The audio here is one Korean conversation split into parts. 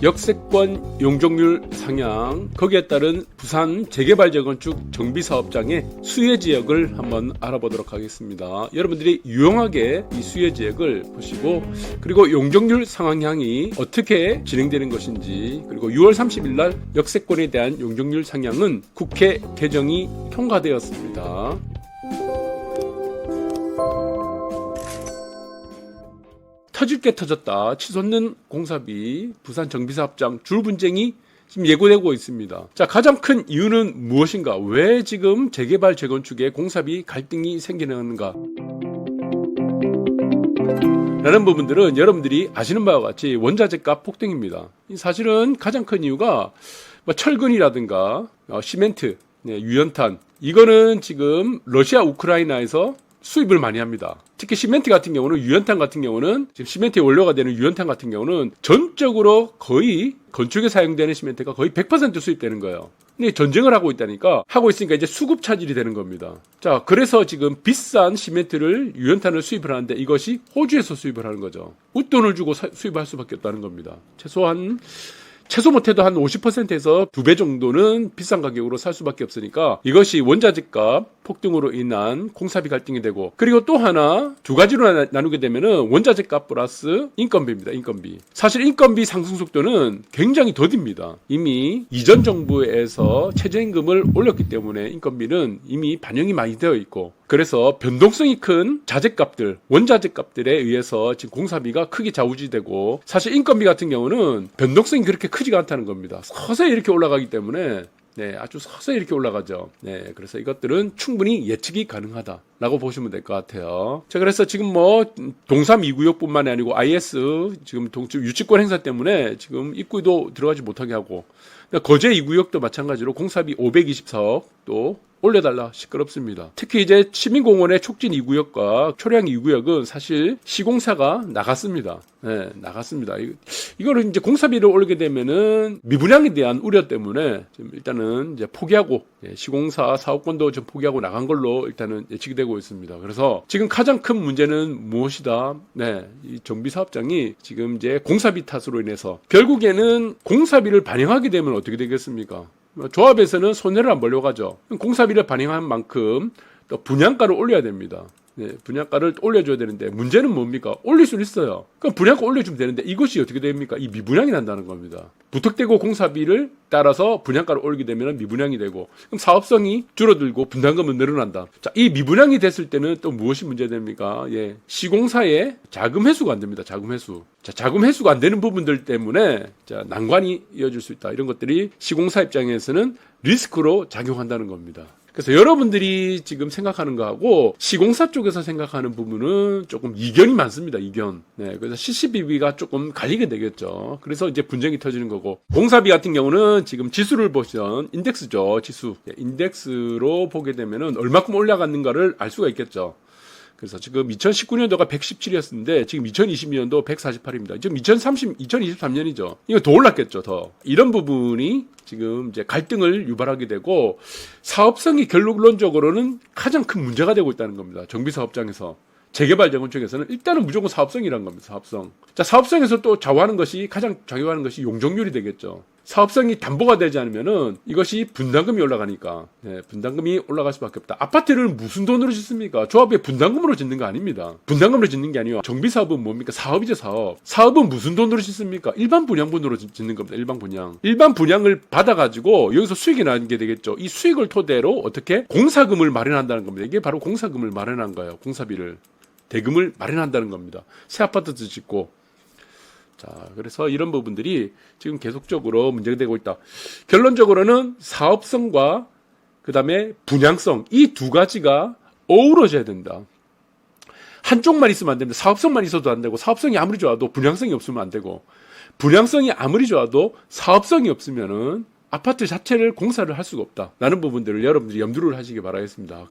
역세권 용적률 상향, 거기에 따른 부산 재개발 재건축 정비사업장의 수혜지역을 한번 알아보도록 하겠습니다. 여러분들이 유용하게 이 수혜지역을 보시고, 그리고 용적률 상향이 어떻게 진행되는 것인지, 그리고 6월 30일 날 역세권에 대한 용적률 상향은 국회 개정이 통과되었습니다. 터질 게 터졌다. 치솟는 공사비, 부산 정비사업장 줄 분쟁이 지금 예고되고 있습니다. 자, 가장 큰 이유는 무엇인가? 왜 지금 재개발 재건축에 공사비 갈등이 생기는가? 라는 부분들은 여러분들이 아시는 바와 같이 원자재값 폭등입니다. 사실은 가장 큰 이유가 철근이라든가 시멘트, 유연탄, 이거는 지금 러시아 우크라이나에서 수입을 많이 합니다. 특히 시멘트 같은 경우는, 유연탄 같은 경우는, 지금 시멘트의 원료가 되는 유연탄 같은 경우는 전적으로 거의 건축에 사용되는 시멘트가 거의 100% 수입되는 거예요. 근데 전쟁을 하고 있으니까 이제 수급 차질이 되는 겁니다. 자, 그래서 지금 비싼 시멘트를, 유연탄을 수입을 하는데 이것이 호주에서 수입을 하는 거죠. 웃돈을 주고 수입할 수밖에 없다는 겁니다. 최소 못해도 한 50%에서 2배 정도는 비싼 가격으로 살 수밖에 없으니까 이것이 원자재값 폭등으로 인한 공사비 갈등이 되고, 그리고 또 하나 두 가지로 나누게 되면은 원자재값 플러스 인건비입니다. 인건비. 사실 인건비 상승 속도는 굉장히 더딥니다. 이미 이전 정부에서 최저임금을 올렸기 때문에 인건비는 이미 반영이 많이 되어 있고, 그래서 변동성이 큰 자재값들, 원자재값들에 의해서 지금 공사비가 크게 좌우지되고, 사실 인건비 같은 경우는 변동성이 그렇게 크지가 않다는 겁니다. 서서히 이렇게 올라가기 때문에 아주 서서히 이렇게 올라가죠. 그래서 이것들은 충분히 예측이 가능하다라고 보시면 될 것 같아요. 자, 그래서 지금 동삼 2구역뿐만이 아니고 IS 지금 유치권 행사 때문에 지금 입구도 들어가지 못하게 하고, 거제 2구역도 마찬가지로 공사비 524억 또 올려달라 시끄럽습니다. 특히 이제 시민공원의 촉진 2구역과 초량 2구역은 사실 시공사가 나갔습니다. 나갔습니다. 이거를 이제 공사비를 올리게 되면은 미분양에 대한 우려 때문에 지금 일단은 이제 포기하고, 시공사 사업권도 좀 포기하고 나간 걸로 일단은 예측이 되고 있습니다. 그래서 지금 가장 큰 문제는 무엇이다? 이 정비사업장이 지금 이제 공사비 탓으로 인해서 결국에는 공사비를 반영하게 되면 어떻게 되겠습니까? 조합에서는 손해를 안 보려고 하죠. 공사비를 반영한 만큼 또 분양가를 올려야 됩니다. 분양가를 올려줘야 되는데 문제는 뭡니까? 올릴 수는 있어요. 그럼 분양가 올려주면 되는데 이것이 어떻게 됩니까? 이 미분양이 난다는 겁니다. 부탁되고 공사비를 따라서 분양가를 올리게 되면 미분양이 되고, 그럼 사업성이 줄어들고 분담금은 늘어난다. 자, 이 미분양이 됐을 때는 또 무엇이 문제됩니까? 시공사의 자금 회수가 안 됩니다. 자금 회수. 자, 자금 회수가 안 되는 부분들 때문에 난관이 이어질 수 있다. 이런 것들이 시공사 입장에서는 리스크로 작용한다는 겁니다. 그래서 여러분들이 지금 생각하는 거하고 시공사 쪽에서 생각하는 부분은 조금 이견이 많습니다. 이견. 그래서 CCBB가 조금 갈리게 되겠죠. 그래서 이제 분쟁이 터지는 거고, 공사비 같은 경우는 지금 지수를 보시면 인덱스죠. 지수. 인덱스로 보게 되면은 얼마큼 올라갔는가를 알 수가 있겠죠. 그래서 지금 2019년도가 117이었는데 지금 2020년도 148입니다. 지금 2023년이죠. 이거 더 올랐겠죠, 더. 이런 부분이 지금 이제 갈등을 유발하게 되고, 사업성이 결론적으로는 가장 큰 문제가 되고 있다는 겁니다. 정비사업장에서. 재개발 재건축에서는 일단은 무조건 사업성이라는 겁니다. 사업성. 자, 사업성에서 또 가장 좌우하는 것이 용적률이 되겠죠. 사업성이 담보가 되지 않으면은 이것이 분담금이 올라가니까, 분담금이 올라갈 수밖에 없다. 아파트를 무슨 돈으로 짓습니까? 조합에 분담금으로 짓는 거 아닙니다. 분담금으로 짓는 게 아니요. 정비사업은 뭡니까? 사업이죠, 사업. 사업은 무슨 돈으로 짓습니까? 일반 분양분으로 짓는 겁니다. 일반 분양. 일반 분양을 받아가지고 여기서 수익이 나게 되겠죠. 이 수익을 토대로 어떻게 공사금을 마련한다는 겁니다. 이게 바로 공사금을 마련한 거예요. 공사비를. 대금을 마련한다는 겁니다. 새 아파트도 짓고. 자, 그래서 이런 부분들이 지금 계속적으로 문제가 되고 있다. 결론적으로는 사업성과 그다음에 분양성, 이 두 가지가 어우러져야 된다. 한쪽만 있으면 안 됩니다. 사업성만 있어도 안 되고, 사업성이 아무리 좋아도 분양성이 없으면 안 되고, 분양성이 아무리 좋아도 사업성이 없으면은 아파트 자체를 공사를 할 수가 없다. 라는 부분들을 여러분들이 염두를 하시기 바라겠습니다.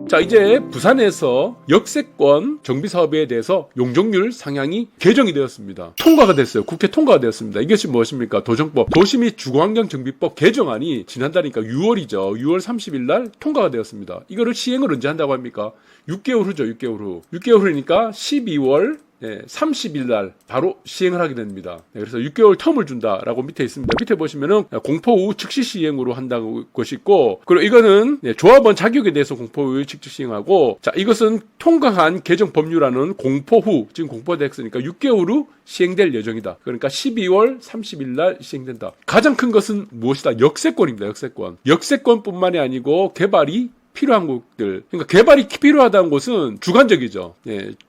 자, 이제 부산에서 역세권 정비사업에 대해서 용적률 상향이 개정이 되었습니다. 통과가 됐어요. 국회 통과가 되었습니다. 이것이 무엇입니까? 도정법, 도시및 주거환경정비법 개정안이 지난달이니까 6월이죠. 6월 30일 날 통과가 되었습니다. 이거를 시행을 언제 한다고 합니까? 6개월 후죠. 6개월 후. 6개월 후니까 12월 30일 날 바로 시행을 하게 됩니다. 그래서 6개월 텀을 준다라고 밑에 있습니다. 밑에 보시면은 공포 후 즉시 시행으로 한다는 것이 있고, 그리고 이거는 조합원 자격에 대해서 공포 후 즉시 시행하고, 자, 이것은 통과한 개정 법률안은 공포 후, 지금 공포가 됐으니까 6개월 후 시행될 예정이다. 그러니까 12월 30일 날 시행된다. 가장 큰 것은 무엇이다? 역세권입니다. 역세권. 역세권뿐만이 아니고 개발이 필요한 곳들. 그러니까 개발이 필요하다는 곳은 주관적이죠.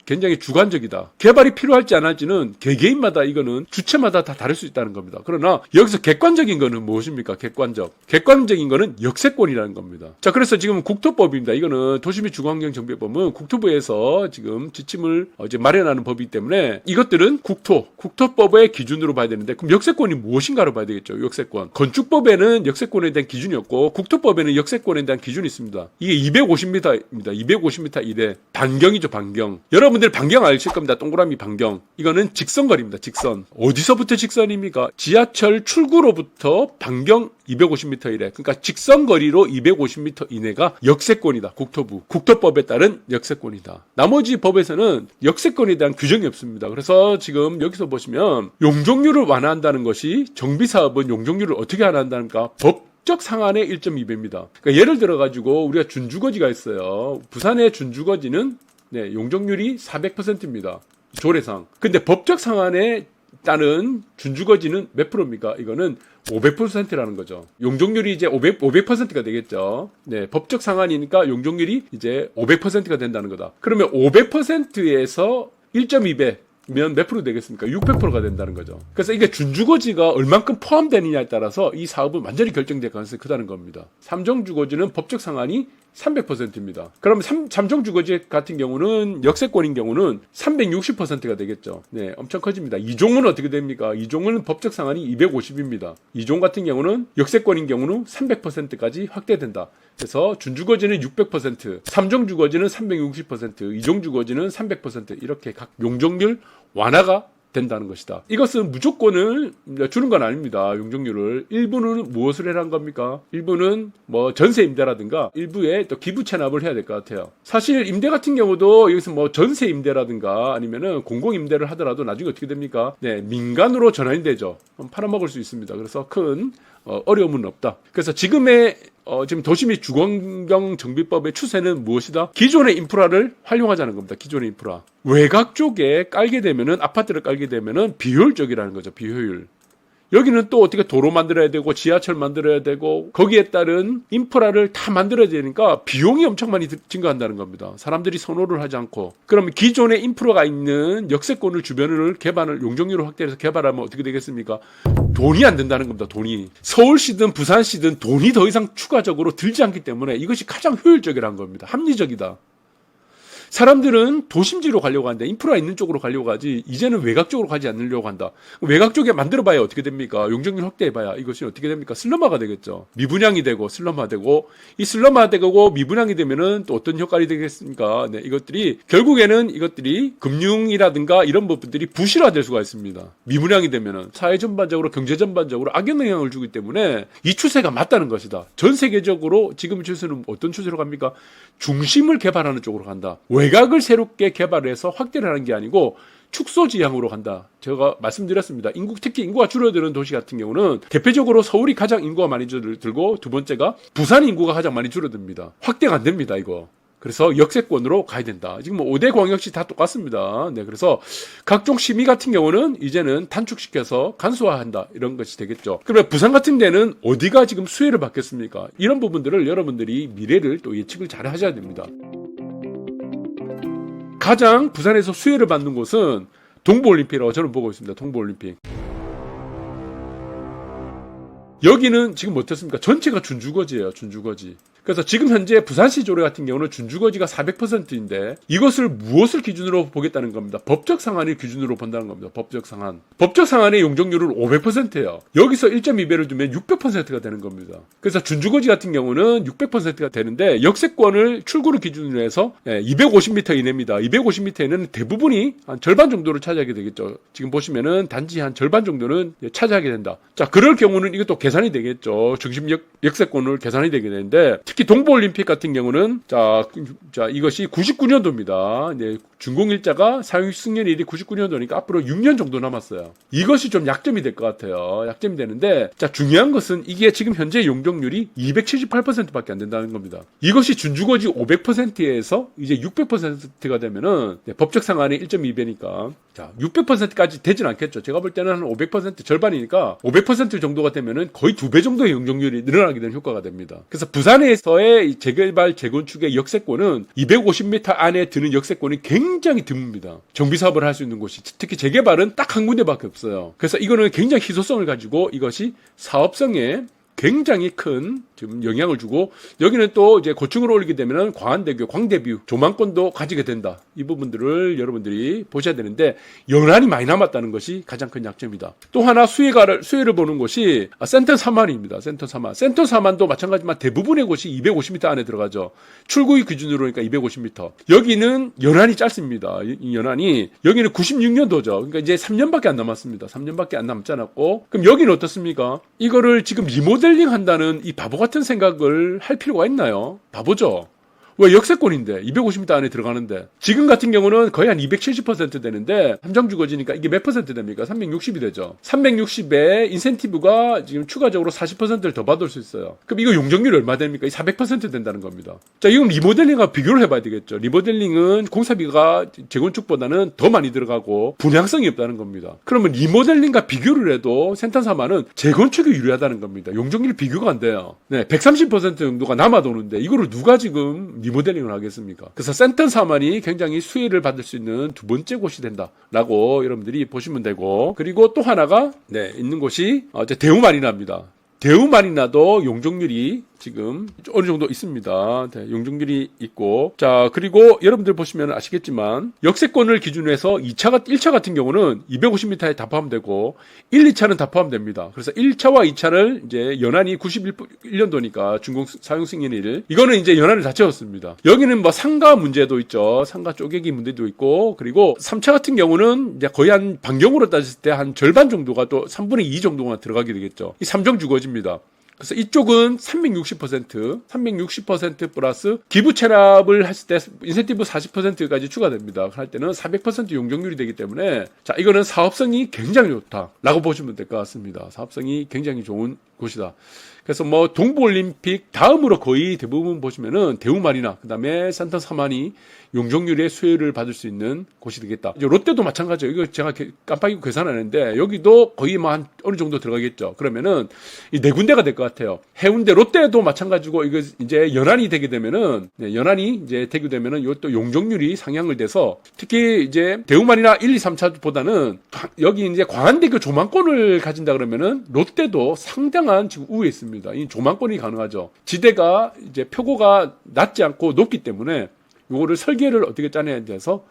굉장히 주관적이다. 개발이 필요할지 안 할지는 개개인마다 이거는 주체마다 다 다를 수 있다는 겁니다. 그러나 여기서 객관적인 거는 무엇입니까? 객관적인 거는 역세권이라는 겁니다. 자, 그래서 지금 국토법입니다. 이거는 도시및 주거환경정비법은 국토부에서 지금 지침을 이제 마련하는 법이기 때문에 이것들은 국토법의 기준으로 봐야 되는데, 그럼 역세권이 무엇인가로 봐야 되겠죠. 역세권. 건축법에는 역세권에 대한 기준이 없고 국토법에는 역세권에 대한 기준이 있습니다. 이게 250m입니다. 250m 이내. 반경이죠, 반경. 여러분들 반경 아실 겁니다. 동그라미 반경. 이거는 직선거리입니다, 직선. 어디서부터 직선입니까? 지하철 출구로부터 반경 250m 이내. 그러니까 직선거리로 250m 이내가 역세권이다. 국토법에 따른 역세권이다. 나머지 법에서는 역세권에 대한 규정이 없습니다. 그래서 지금 여기서 보시면 용적률을 완화한다는 것이, 정비사업은 용적률을 어떻게 완화한다는가? 법적 상한의 1.2배입니다. 그러니까 예를 들어가지고 우리가 준주거지가 있어요. 부산의 준주거지는 용적률이 400%입니다. 조례상. 근데 법적 상한에 따른 준주거지는 몇 프로입니까? 이거는 500%라는 거죠. 용적률이 이제 500%가 되겠죠. 법적 상한이니까 용적률이 이제 500%가 된다는 거다. 그러면 500%에서 1.2배 면 몇 프로 되겠습니까? 600%가 된다는 거죠. 그래서 이게 준주거지가 얼만큼 포함되느냐에 따라서 이 사업은 완전히 결정될 가능성이 크다는 겁니다. 삼성주거지는 법적 상한이 300%입니다. 그러면 삼성주거지 같은 경우는 역세권인 경우는 360%가 되겠죠. 엄청 커집니다. 2종은 어떻게 됩니까? 2종은 법적 상한이 250입니다. 2종 같은 경우는 역세권인 경우는 300%까지 확대된다. 그래서 준주거지는 600%, 3종 주거지는 360%, 2종 주거지는 300% 이렇게 각 용적률 완화가 된다는 것이다. 이것은 무조건을 주는 건 아닙니다. 용적률을. 일부는 무엇을 해란 겁니까? 일부는 뭐 전세 임대라든가 일부에 또 기부 체납을 해야 될 것 같아요. 사실 임대 같은 경우도 여기서 뭐 전세 임대라든가 아니면은 공공 임대를 하더라도 나중에 어떻게 됩니까? 민간으로 전환이 되죠. 팔아먹을 수 있습니다. 그래서 큰 어려움은 없다. 그래서 지금의 지금 도시 및 주거환경 정비법의 추세는 무엇이다? 기존의 인프라를 활용하자는 겁니다. 기존의 인프라. 외곽 쪽에 깔게 되면은, 아파트를 깔게 되면은 비효율적이라는 거죠. 비효율. 여기는 또 어떻게 도로 만들어야 되고 지하철 만들어야 되고 거기에 따른 인프라를 다 만들어야 되니까 비용이 엄청 많이 증가한다는 겁니다. 사람들이 선호를 하지 않고. 그러면 기존의 인프라가 있는 역세권을 주변을 개발을 용적률을 확대해서 개발하면 어떻게 되겠습니까? 돈이 안 된다는 겁니다. 돈이. 서울시든 부산시든 돈이 더 이상 추가적으로 들지 않기 때문에 이것이 가장 효율적이라는 겁니다. 합리적이다. 사람들은 도심지로 가려고 하는데 인프라 있는 쪽으로 가려고 하지 이제는 외곽 쪽으로 가지 않으려고 한다. 외곽 쪽에 만들어봐야 어떻게 됩니까? 용적률 확대해봐야 이것이 어떻게 됩니까? 슬럼화가 되겠죠. 미분양이 되고 슬럼화되고, 이 슬럼화되고 미분양이 되면은 또 어떤 효과가 되겠습니까? 이것들이 결국에는 이것들이 금융이라든가 이런 부분들이 부실화될 수가 있습니다. 미분양이 되면은 사회 전반적으로 경제 전반적으로 악영향을 주기 때문에 이 추세가 맞다는 것이다. 전 세계적으로 지금 추세는 어떤 추세로 갑니까? 중심을 개발하는 쪽으로 간다. 외곽을 새롭게 개발해서 확대를 하는 게 아니고 축소 지향으로 간다. 제가 말씀드렸습니다. 특히 인구가 줄어드는 도시 같은 경우는 대표적으로 서울이 가장 인구가 많이 줄어들고 두 번째가 부산 인구가 가장 많이 줄어듭니다. 확대가 안 됩니다, 이거. 그래서 역세권으로 가야 된다. 지금 5대 광역시 다 똑같습니다. 그래서 각종 심의 같은 경우는 이제는 단축시켜서 간소화한다. 이런 것이 되겠죠. 그러면 부산 같은 데는 어디가 지금 수혜를 받겠습니까? 이런 부분들을 여러분들이 미래를 또 예측을 잘 하셔야 됩니다. 가장 부산에서 수혜를 받는 곳은 동부올림픽이라고 저는 보고 있습니다. 동부올림픽. 여기는 지금 어떻습니까? 전체가 준주거지예요. 준주거지. 그래서 지금 현재 부산시 조례 같은 경우는 준주거지가 400%인데 이것을 무엇을 기준으로 보겠다는 겁니다. 법적 상한을 기준으로 본다는 겁니다. 법적 상한. 법적 상한의 용적률은 500%예요. 여기서 1.2배를 두면 600%가 되는 겁니다. 그래서 준주거지 같은 경우는 600%가 되는데 역세권을 출구를 기준으로 해서 250m 이내입니다. 250m에는 대부분이 한 절반 정도를 차지하게 되겠죠. 지금 보시면은 단지 한 절반 정도는 차지하게 된다. 자, 그럴 경우는 이것도 계산이 되겠죠. 중심 역세권을 계산이 되게 되는데 특히 동부올림픽 같은 경우는 자 이것이 99년도입니다. 네, 준공일자가 사용 승인일이 99년도니까 앞으로 6년 정도 남았어요. 이것이 좀 약점이 될 것 같아요. 약점이 되는데 자 중요한 것은 이게 지금 현재 용적률이 278%밖에 안 된다는 겁니다. 이것이 준주거지 500%에서 이제 600%가 되면은 네, 법적 상한이 1.2배니까 자 600%까지 되진 않겠죠. 제가 볼 때는 한 500% 절반이니까 500% 정도가 되면은 거의 2배 정도의 용적률이 늘어나게 되는 효과가 됩니다. 그래서 부산에서의 재개발 재건축의 역세권은 250m 안에 드는 역세권이 굉장히 드뭅니다. 정비 사업을 할 수 있는 곳이 특히 재개발은 딱 한 군데밖에 없어요. 그래서 이거는 굉장히 희소성을 가지고 이것이 사업성에 굉장히 큰 지금 영향을 주고 여기는 또 이제 고층으로 올리게 되면은 광안대교, 광대뷰, 조망권도 가지게 된다. 이 부분들을 여러분들이 보셔야 되는데 연한이 많이 남았다는 것이 가장 큰 약점이다. 또 하나 수혜를 보는 곳이 센터 3만입니다. 센터 3만. 센터 3만도 마찬가지지만 대부분의 곳이 250m 안에 들어가죠. 출구의 기준으로 그러니까 250m. 여기는 연한이 짧습니다. 이 연한이 여기는 96년도죠. 그러니까 이제 3년밖에 안 남았습니다. 3년밖에 안 남지 않았고 그럼 여기는 어떻습니까? 이거를 지금 리모델링 한다는 이 바보 같은 생각을 할 필요가 있나요? 바보죠. 왜 역세권인데 250m 안에 들어가는데 지금 같은 경우는 거의 한 270% 되는데 함정주거지니까 이게 몇 퍼센트 됩니까? 360이 되죠. 360에 인센티브가 지금 추가적으로 40%를 더 받을 수 있어요. 그럼 이거 용적률이 얼마 됩니까? 400% 된다는 겁니다. 자, 이건 리모델링과 비교를 해봐야 되겠죠. 리모델링은 공사비가 재건축보다는 더 많이 들어가고 분양성이 없다는 겁니다. 그러면 리모델링과 비교를 해도 센터사만은 재건축이 유리하다는 겁니다. 용적률 비교가 안 돼요. 네, 130% 정도가 남아도는데 이거를 누가 지금 리모델링을 하겠습니까? 그래서 센터 사만이 굉장히 수혜를 받을 수 있는 두 번째 곳이 된다라고 여러분들이 보시면 되고 그리고 또 하나가 있는 곳이 대우마리나입니다. 대우마리나도 용적률이 지금 어느 정도 있습니다. 네, 용적률이 있고 자 그리고 여러분들 보시면 아시겠지만 역세권을 기준으로 해서 1차 같은 경우는 250m에 다 포함되고 1, 2차는 다 포함됩니다. 그래서 1차와 2차를 이제 연한이 91년도니까 준공 사용 승인일 이거는 이제 연한을 다 채웠습니다. 여기는 뭐 상가 문제도 있죠. 상가 쪼개기 문제도 있고 그리고 3차 같은 경우는 이제 거의 한 반경으로 따졌을 때 한 절반 정도가 또 3분의 2 정도가 들어가게 되겠죠. 이 3정 주거지입니다. 그래서 이쪽은 360% 플러스 기부 체납을 했을 때 인센티브 40%까지 추가됩니다. 할 때는 400% 용적률이 되기 때문에 자 이거는 사업성이 굉장히 좋다라고 보시면 될 것 같습니다. 사업성이 굉장히 좋은 곳이다. 그래서 뭐 동부올림픽 다음으로 거의 대부분 보시면은 대우마리나 그다음에 센터 사만이 용적률의 수혜를 받을 수 있는 곳이 되겠다. 이제 롯데도 마찬가지예요. 이거 제가 깜빡이고 계산하는데 여기도 거의 뭐 한 어느 정도 들어가겠죠. 그러면은 이 네 군데가 될 것 같아요. 해운대 롯데도 마찬가지고 이거 이제 연한이 되게 되면은 연한이 이제 되게 되면은 이것도 용적률이 상향을 돼서 특히 이제 대우마리나 1, 2, 3차보다는 여기 이제 광안대교 조망권을 가진다 그러면은 롯데도 상당한 지금 우위에 있습니다. 이 조망권이 가능하죠. 지대가 이제 표고가 낮지 않고 높기 때문에 이거를 설계를 어떻게 짜내야 돼서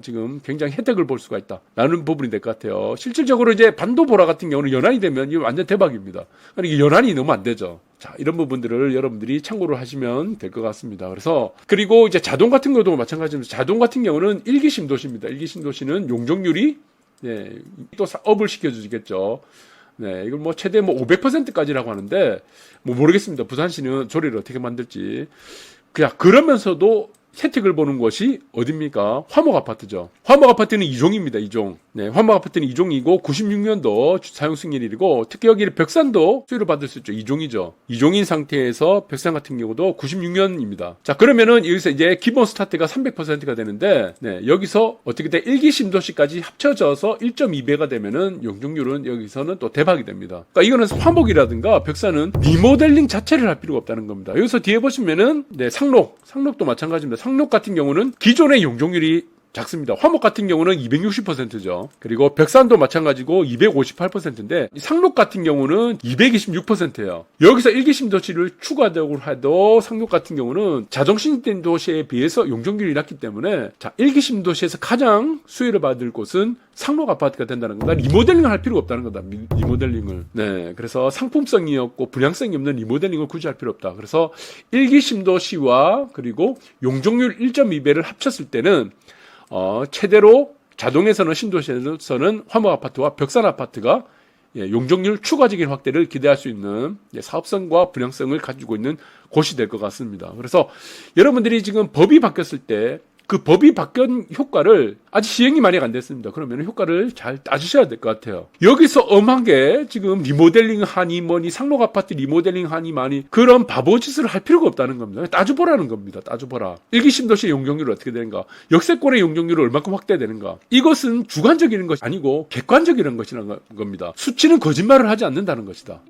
지금 굉장히 혜택을 볼 수가 있다라는 부분이 될 것 같아요. 실질적으로 이제 반도보라 같은 경우는 연한이 되면 이거 완전 대박입니다. 그러니까 이게 연한이 너무 안 되죠. 자, 이런 부분들을 여러분들이 참고를 하시면 될 것 같습니다. 그래서 그리고 이제 자동 같은 경우도 마찬가지입니다. 자동 같은 경우는 일기심도시입니다. 일기심도시는 용적률이 또 업을 시켜주겠죠. 네, 이걸 뭐 최대 뭐 500%까지라고 하는데 뭐 모르겠습니다. 부산시는 조례를 어떻게 만들지. 그러면서도 혜택을 보는 것이 어딥니까? 화목아파트죠. 화목아파트는 2종입니다. 2종. 네, 화목아파트는 2종이고 96년도 사용 승인일이고 특히 여기 벽산도 수혜를 받을 수 있죠. 2종이죠. 2종인 상태에서 벽산 같은 경우도 96년입니다. 자, 그러면은 여기서 이제 기본 스타트가 300%가 되는데 여기서 어떻게 돼? 1기 심도시까지 합쳐져서 1.2배가 되면은 용적률은 여기서는 또 대박이 됩니다. 그러니까 이거는 화목이라든가 벽산은 리모델링 자체를 할 필요가 없다는 겁니다. 여기서 뒤에 보시면은 상록도 마찬가지입니다. 상록 같은 경우는 기존의 용적률이 작습니다. 화목 같은 경우는 260%죠. 그리고 벽산도 마찬가지고 258%인데 상록 같은 경우는 226%예요. 여기서 1기 신도시를 추가적으로 해도 상록 같은 경우는 자동 신입된 도시에 비해서 용적률이 낮기 때문에 자 1기 신도시에서 가장 수혜를 받을 곳은 상록 아파트가 된다는 겁니다. 리모델링을 할 필요가 없다는 거다. 리모델링을. 네, 그래서 상품성이 없고 분양성이 없는 리모델링을 굳이 할 필요 없다. 그래서 1기 신도시와 그리고 용적률 1.2배를 합쳤을 때는 최대로 자동에서는 신도시에서는 화목아파트와 벽산아파트가 용적률 추가적인 확대를 기대할 수 있는 사업성과 분양성을 가지고 있는 곳이 될 것 같습니다. 그래서 여러분들이 지금 법이 바뀌었을 때 그 법이 바뀐 효과를 아직 시행이 만약 안 됐습니다. 그러면 효과를 잘 따주셔야 될 것 같아요. 여기서 엄하게 지금 리모델링 하니 뭐니 상록 아파트 리모델링 하니 많이 그런 바보짓을 할 필요가 없다는 겁니다. 따져보라는 겁니다. 따져보라. 일기 신도시의 용적률이 어떻게 되는가? 역세권의 용적률이 얼마큼 확대되는가? 이것은 주관적인 것이 아니고 객관적인 것이라는 겁니다. 수치는 거짓말을 하지 않는다는 것이다.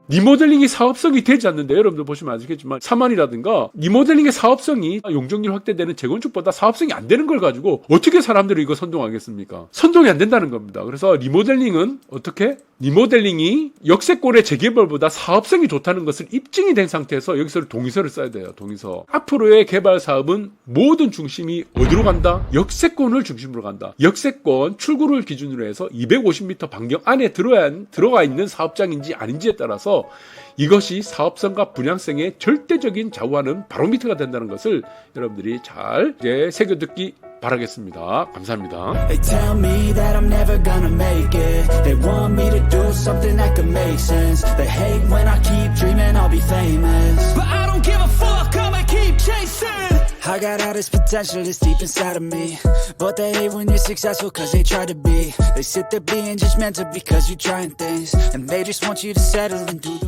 리모델링이 사업성이 되지 않는데 여러분들 보시면 아시겠지만 사만이라든가 리모델링의 사업성이 용적률 확대되는 재건축보다 사업성이 안 되는 걸 가지고 어떻게 사람들이 이거 선동하겠습니까? 선동이 안 된다는 겁니다. 그래서 리모델링은 어떻게? 리모델링이 역세권의 재개발보다 사업성이 좋다는 것을 입증이 된 상태에서 여기서 동의서를 써야 돼요. 동의서. 앞으로의 개발 사업은 모든 중심이 어디로 간다? 역세권을 중심으로 간다. 역세권 출구를 기준으로 해서 250m 반경 안에 들어가 있는 사업장인지 아닌지에 따라서 이것이 사업성과 분양성에 절대적인 좌우하는 바로미터가 된다는 것을 여러분들이 잘 새겨듣기 바라겠습니다. 감사합니다. They tell me that I'm never gonna make it. They want me to do something that could make sense. They hate when I keep dreaming I'll be famous, but I don't give a fuck, I'ma keep chasing. I got all this potential that's deep inside of me, but they hate when you're successful cause they try to be. They sit there being judgmental because you're trying things, and they just want you to settle and do the